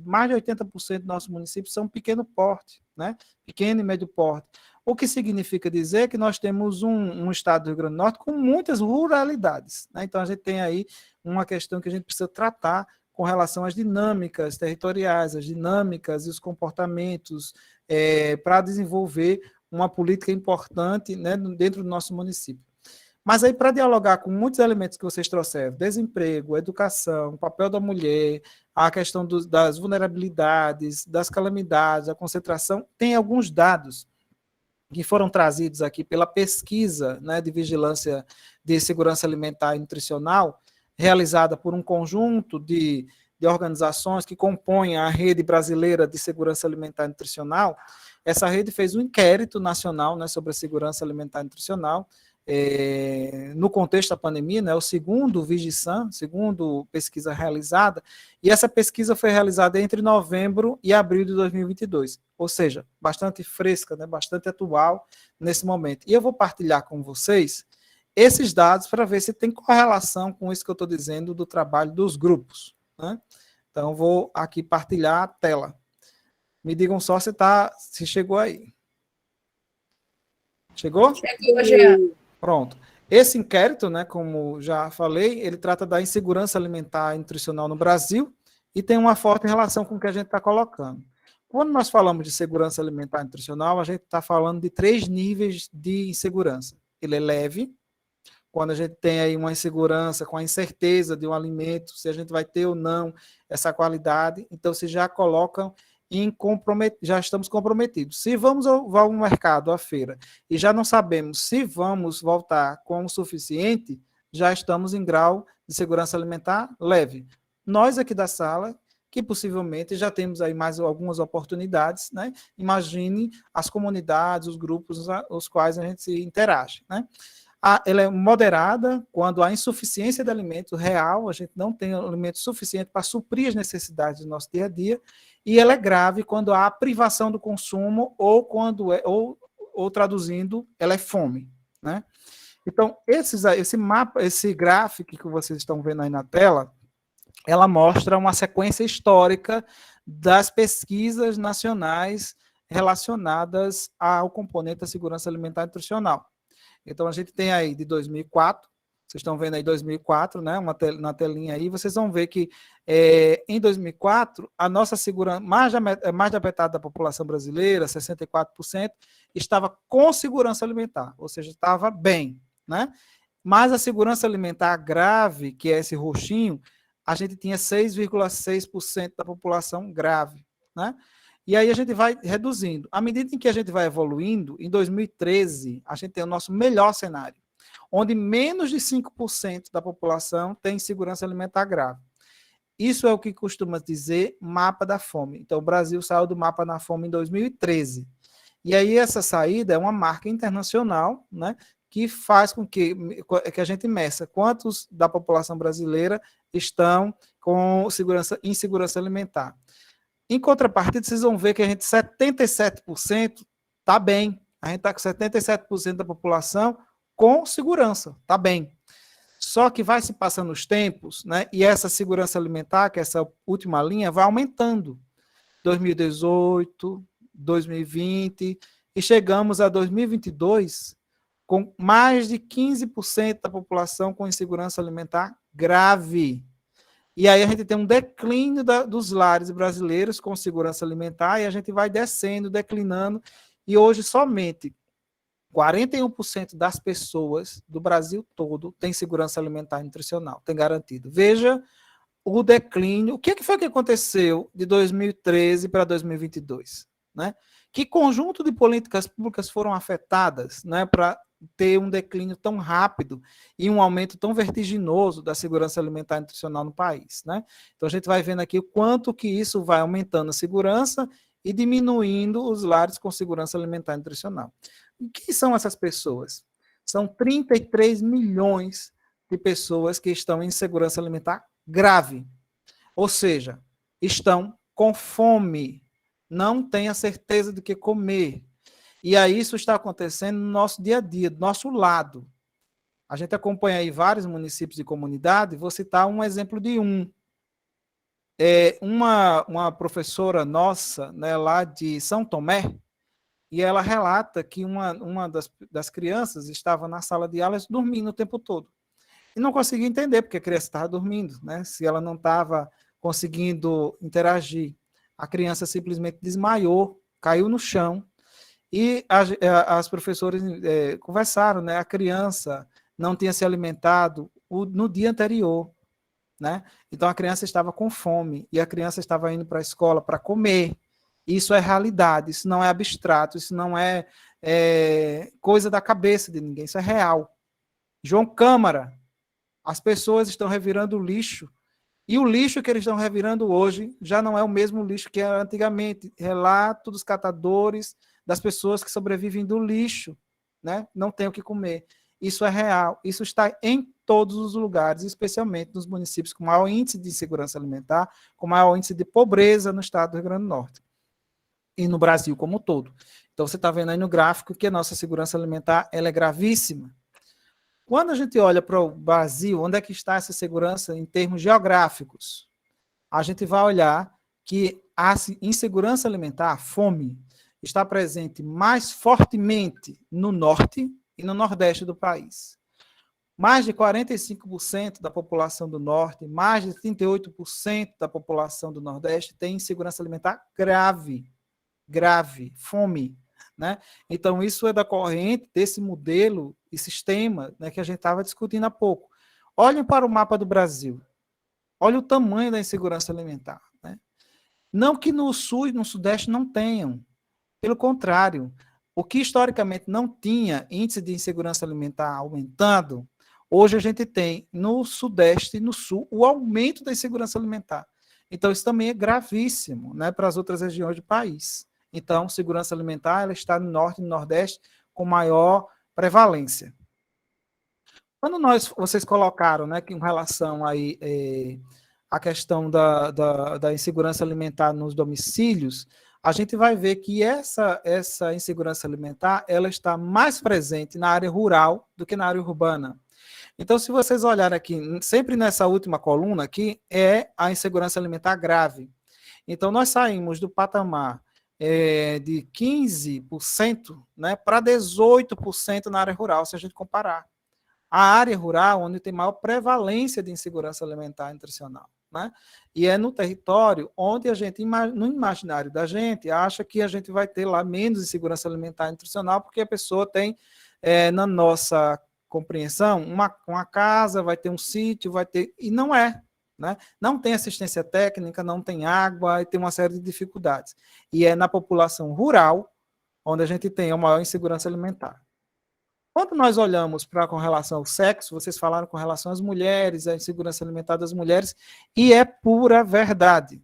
mais de 80% dos nossos municípios são pequeno porte, né? Pequeno e médio porte. O que significa dizer que nós temos um estado do Rio Grande do Norte com muitas ruralidades, né? Então, a gente tem aí uma questão que a gente precisa tratar com relação às dinâmicas territoriais, as dinâmicas e os comportamentos para desenvolver uma política importante, né, dentro do nosso município. Mas aí, para dialogar com muitos elementos que vocês trouxeram, desemprego, educação, o papel da mulher, a questão das vulnerabilidades, das calamidades, a concentração, tem alguns dados que foram trazidos aqui pela pesquisa, né, de vigilância de segurança alimentar e nutricional, realizada por um conjunto de organizações que compõem a Rede Brasileira de Segurança Alimentar e Nutricional. Essa rede fez um inquérito nacional, né, sobre a segurança alimentar e nutricional, no contexto da pandemia, né, o segundo VigiSan, segundo pesquisa realizada, e essa pesquisa foi realizada entre novembro e abril de 2022, ou seja, bastante fresca, né, bastante atual nesse momento. E eu vou partilhar com vocês esses dados para ver se tem correlação com isso que eu estou dizendo do trabalho dos grupos, né? Então, vou aqui partilhar a tela. Me digam só se chegou aí. Chegou? Chegou, Jean. Pronto. Esse inquérito, né, como já falei, ele trata da insegurança alimentar e nutricional no Brasil e tem uma forte relação com o que a gente está colocando. Quando nós falamos de segurança alimentar e nutricional, a gente está falando de 3 níveis de insegurança. Ele é leve, quando a gente tem aí uma insegurança com a incerteza de um alimento, se a gente vai ter ou não essa qualidade, então se já colocam já estamos comprometidos. Se vamos ao mercado, à feira, e já não sabemos se vamos voltar com o suficiente, já estamos em grau de segurança alimentar leve. Nós aqui da sala, que possivelmente já temos aí mais algumas oportunidades, né? Imagine as comunidades, os grupos, os quais a gente se interage, né? Ela é moderada quando há insuficiência de alimento real, a gente não tem alimento suficiente para suprir as necessidades do nosso dia a dia, e ela é grave quando há privação do consumo ou traduzindo, ela é fome, né? Então, esse mapa, esse gráfico que vocês estão vendo aí na tela, ela mostra uma sequência histórica das pesquisas nacionais relacionadas ao componente da segurança alimentar e nutricional. Então, a gente tem aí de 2004, vocês estão vendo aí 2004, né, na telinha aí, vocês vão ver que em 2004, a nossa segurança, mais da metade da população brasileira, 64%, estava com segurança alimentar, ou seja, estava bem, né? Mas a segurança alimentar grave, que é esse roxinho, a gente tinha 6,6% da população grave, né? E aí a gente vai reduzindo. À medida em que a gente vai evoluindo, em 2013, a gente tem o nosso melhor cenário, onde menos de 5% da população tem insegurança alimentar grave. Isso é o que costuma dizer mapa da fome. Então, o Brasil saiu do mapa da fome em 2013. E aí essa saída é uma marca internacional, né, que faz com que a gente meça quantos da população brasileira estão com insegurança alimentar. Em contrapartida, vocês vão ver que a gente 77% está bem. A gente está com 77% da população com segurança, está bem. Só que vai se passando os tempos, né? E essa segurança alimentar, que é essa última linha, vai aumentando. 2018, 2020, e chegamos a 2022 com mais de 15% da população com insegurança alimentar grave. E aí a gente tem um declínio dos lares brasileiros com segurança alimentar, e a gente vai descendo, declinando, e hoje somente 41% das pessoas do Brasil todo têm segurança alimentar e nutricional, tem garantido. Veja o declínio. O que foi que aconteceu de 2013 para 2022? Né? Que conjunto de políticas públicas foram afetadas, né, para ter um declínio tão rápido e um aumento tão vertiginoso da segurança alimentar e nutricional no país, né? Então a gente vai vendo aqui o quanto que isso vai aumentando a segurança e diminuindo os lares com segurança alimentar e nutricional. E quem são essas pessoas? São 33 milhões de pessoas que estão em insegurança alimentar grave, ou seja, estão com fome, não tem a certeza do que comer. E aí isso está acontecendo no nosso dia a dia, do nosso lado. A gente acompanha aí vários municípios e comunidades, vou citar um exemplo de um. Uma professora nossa, né, lá de São Tomé, e ela relata que uma das crianças estava na sala de aulas dormindo o tempo todo. E não conseguia entender porque a criança estava dormindo, né? Se ela não estava conseguindo interagir. A criança simplesmente desmaiou, caiu no chão, e as professoras conversaram, né? A criança não tinha se alimentado no dia anterior, né? Então a criança estava com fome e a criança estava indo para a escola para comer. Isso é realidade, isso não é abstrato, isso não é coisa da cabeça de ninguém, isso é real. João Câmara, as pessoas estão revirando o lixo, e o lixo que eles estão revirando hoje já não é o mesmo lixo que era antigamente. Relato dos catadores, das pessoas que sobrevivem do lixo, né? Não tem o que comer. Isso é real, isso está em todos os lugares, especialmente nos municípios com maior índice de insegurança alimentar, com maior índice de pobreza no estado do Rio Grande do Norte e no Brasil como um todo. Então, você está vendo aí no gráfico que a nossa segurança alimentar ela é gravíssima. Quando a gente olha para o Brasil, onde é que está essa segurança em termos geográficos? A gente vai olhar que a insegurança alimentar, a fome, está presente mais fortemente no norte e no nordeste do país. Mais de 45% da população do norte, mais de 38% da população do nordeste tem insegurança alimentar grave, fome, né? Então, isso é decorrente desse modelo e sistema, né, que a gente estava discutindo há pouco. Olhem para o mapa do Brasil. Olha o tamanho da insegurança alimentar, né? Não que no sul e no sudeste não tenham. Pelo contrário, o que historicamente não tinha índice de insegurança alimentar aumentando, hoje a gente tem no sudeste e no sul o aumento da insegurança alimentar. Então, isso também é gravíssimo, né, para as outras regiões do país. Então, segurança alimentar ela está no norte e no nordeste com maior prevalência. Quando vocês colocaram, né, que em relação aí, a questão da insegurança alimentar nos domicílios, a gente vai ver que essa insegurança alimentar ela está mais presente na área rural do que na área urbana. Então, se vocês olharem aqui, sempre nessa última coluna aqui, é a insegurança alimentar grave. Então, nós saímos do patamar de 15%, né, para 18% na área rural, se a gente comparar. A área rural, onde tem maior prevalência de insegurança alimentar e nutricional, né? E é no território onde a gente, no imaginário da gente, acha que a gente vai ter lá menos insegurança alimentar e nutricional, porque a pessoa tem, na nossa compreensão, uma casa, vai ter um sítio, vai ter... E não é, né? Não tem assistência técnica, não tem água, e tem uma série de dificuldades. E é na população rural onde a gente tem a maior insegurança alimentar. Quando nós olhamos com relação ao sexo, vocês falaram com relação às mulheres, a insegurança alimentar das mulheres, e é pura verdade.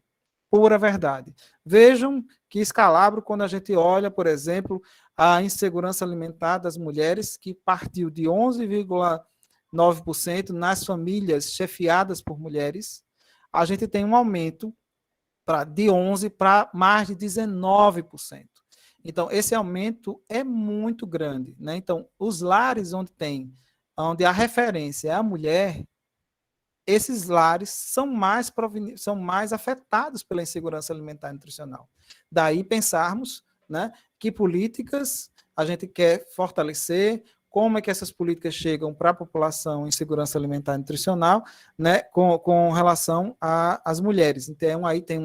Pura verdade. Vejam que escalabro quando a gente olha, por exemplo, a insegurança alimentar das mulheres, que partiu de 11,9% nas famílias chefiadas por mulheres, a gente tem um aumento de 11% para mais de 19%. Então, esse aumento é muito grande, né? Então, os lares onde a referência é a mulher, esses lares são mais afetados pela insegurança alimentar e nutricional. Daí pensarmos, né, que políticas a gente quer fortalecer, como é que essas políticas chegam para a população em segurança alimentar e nutricional, né, com relação às mulheres. Então, aí tem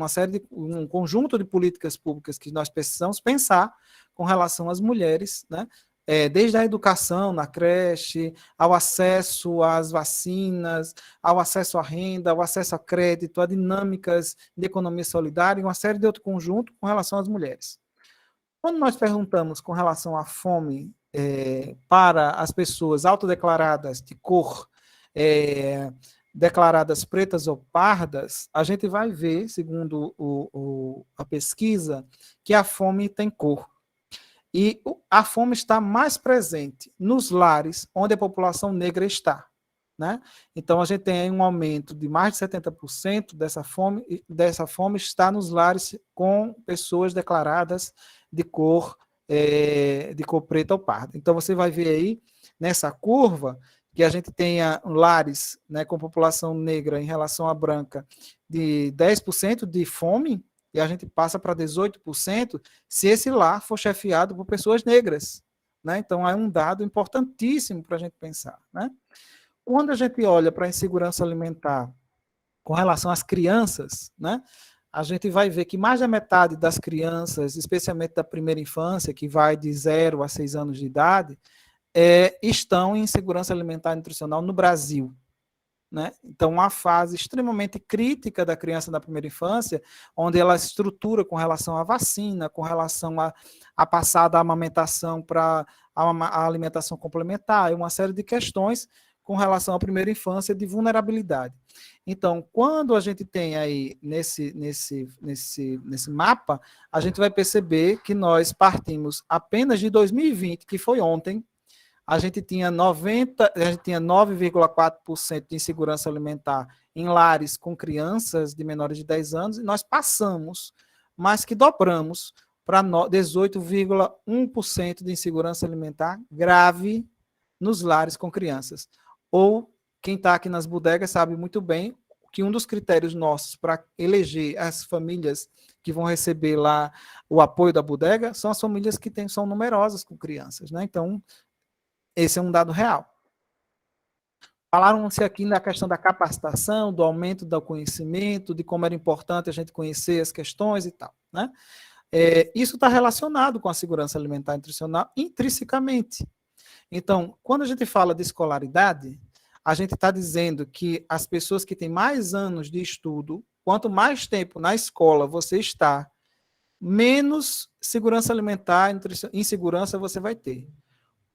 um conjunto de políticas públicas que nós precisamos pensar com relação às mulheres, né, desde a educação na creche, ao acesso às vacinas, ao acesso à renda, ao acesso a crédito, a dinâmicas de economia solidária e uma série de outro conjunto com relação às mulheres. Quando nós perguntamos com relação à fome para as pessoas autodeclaradas de cor, declaradas pretas ou pardas, a gente vai ver, segundo a pesquisa, que a fome tem cor. E a fome está mais presente nos lares onde a população negra está. né? Então, a gente tem aí um aumento de mais de 70% dessa fome está nos lares com pessoas declaradas de cor preta ou parda. Então, você vai ver aí, nessa curva, que a gente tenha lares, né, com população negra em relação à branca de 10% de fome, e a gente passa para 18% se esse lar for chefiado por pessoas negras, né? Então, é um dado importantíssimo para a gente pensar, né? Quando a gente olha para a insegurança alimentar com relação às crianças, né, a gente vai ver que mais da metade das crianças, especialmente da primeira infância, que vai de 0 a 6 anos de idade, estão em insegurança alimentar e nutricional no Brasil. Né? Então, uma fase extremamente crítica da criança na primeira infância, onde ela estrutura com relação à vacina, com relação a passar da amamentação para a alimentação complementar, e uma série de questões com relação à primeira infância de vulnerabilidade. Então, quando a gente tem aí nesse mapa, a gente vai perceber que nós partimos apenas de 2020, que foi ontem. A gente tinha 9,4% de insegurança alimentar em lares com crianças de menores de 10 anos, e nós passamos, mais que dobramos, para 18,1% de insegurança alimentar grave nos lares com crianças. Ou, quem está aqui nas bodegas sabe muito bem que um dos critérios nossos para eleger as famílias que vão receber lá o apoio da bodega são as famílias que são numerosas com crianças, né? Então, esse é um dado real. Falaram-se aqui na questão da capacitação, do aumento do conhecimento, de como era importante a gente conhecer as questões e tal, né? Isso está relacionado com a segurança alimentar e nutricional intrinsecamente. Então, quando a gente fala de escolaridade, a gente está dizendo que as pessoas que têm mais anos de estudo, quanto mais tempo na escola você está, menos segurança alimentar e insegurança você vai ter.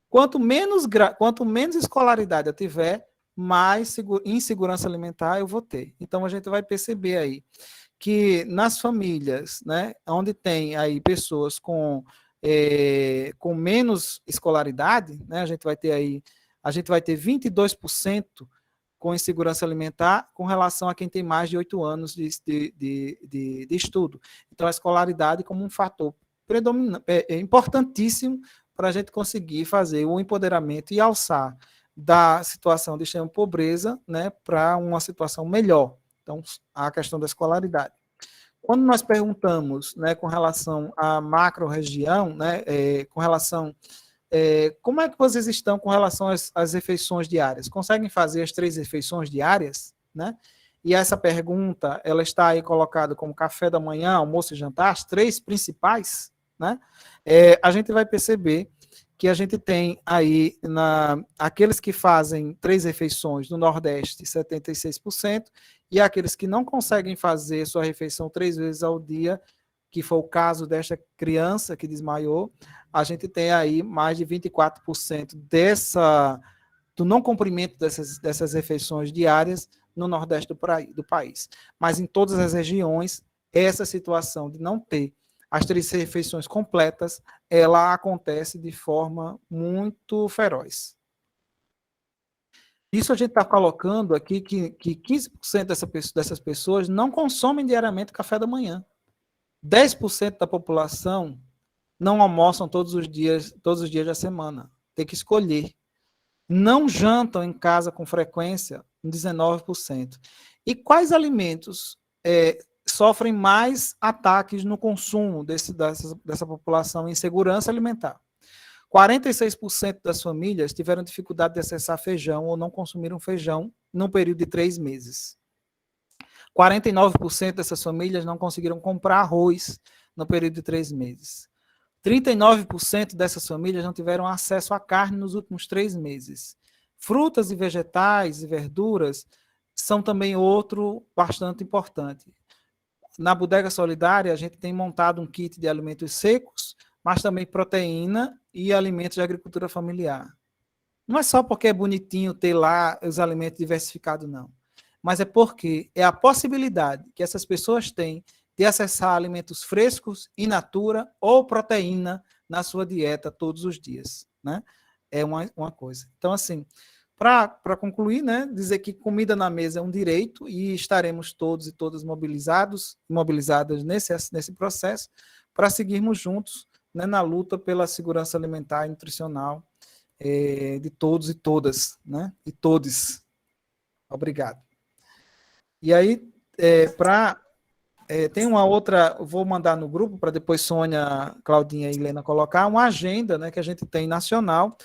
Quanto menos escolaridade eu tiver, mais insegurança alimentar eu vou ter. Então, a gente vai perceber aí que nas famílias, né, onde tem aí pessoas com menos escolaridade, né, a gente vai ter 22% com insegurança alimentar com relação a quem tem mais de 8 anos de estudo. Então, a escolaridade como um fator importantíssimo para a gente conseguir fazer o empoderamento e alçar da situação de extrema pobreza, né, para uma situação melhor. Então, a questão da escolaridade. Quando nós perguntamos, né, com relação à macro-região, né, com relação como é que vocês estão com relação às refeições diárias? Conseguem fazer as 3 refeições diárias? Né? E essa pergunta, ela está aí colocada como café da manhã, almoço e jantar, as 3 principais, né? A gente vai perceber que a gente tem aí, aqueles que fazem 3 refeições no Nordeste, 76%, e aqueles que não conseguem fazer sua refeição 3 vezes ao dia, que foi o caso desta criança que desmaiou, a gente tem aí mais de 24% do não cumprimento dessas refeições diárias no Nordeste do país. Mas em todas as regiões, essa situação de não ter as 3 refeições completas, ela acontece de forma muito feroz. Isso a gente está colocando aqui que 15% dessas pessoas não consomem diariamente café da manhã. 10% da população não almoçam todos os dias da semana. Tem que escolher. Não jantam em casa com frequência, 19%. E quais alimentos sofrem mais ataques no consumo dessa população em segurança alimentar? 46% das famílias tiveram dificuldade de acessar feijão ou não consumiram feijão num período de 3 meses. 49% dessas famílias não conseguiram comprar arroz no período de 3 meses. 39% dessas famílias não tiveram acesso à carne nos últimos 3 meses. Frutas e vegetais e verduras são também outro bastante importante. Na Bodega Solidária, a gente tem montado um kit de alimentos secos, mas também proteína e alimentos de agricultura familiar. Não é só porque é bonitinho ter lá os alimentos diversificados, não. Mas é porque é a possibilidade que essas pessoas têm de acessar alimentos frescos, in natura ou proteína na sua dieta todos os dias, né? É uma coisa. Então, assim, Para concluir, né, dizer que comida na mesa é um direito e estaremos todos e todas mobilizadas nesse processo para seguirmos juntos, né, na luta pela segurança alimentar e nutricional de todos e todas, né, e todes. Obrigado. E aí, tem uma outra, vou mandar no grupo para depois Sônia, Claudinha e Helena colocar uma agenda, né, que a gente tem nacional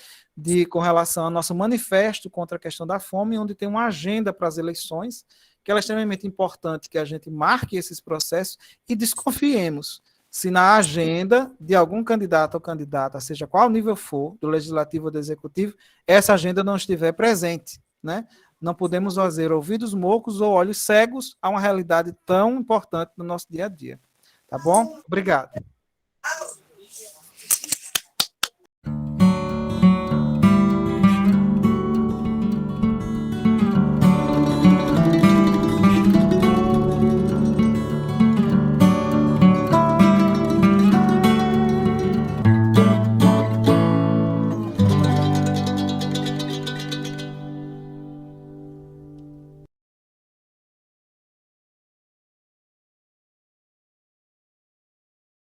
com relação ao nosso manifesto contra a questão da fome, onde tem uma agenda para as eleições, que ela é extremamente importante que a gente marque esses processos e desconfiemos se na agenda de algum candidato ou candidata, seja qual nível for, do legislativo ou do executivo, essa agenda não estiver presente, né? Não podemos fazer ouvidos moucos ou olhos cegos a uma realidade tão importante no nosso dia a dia. Tá bom? Obrigado.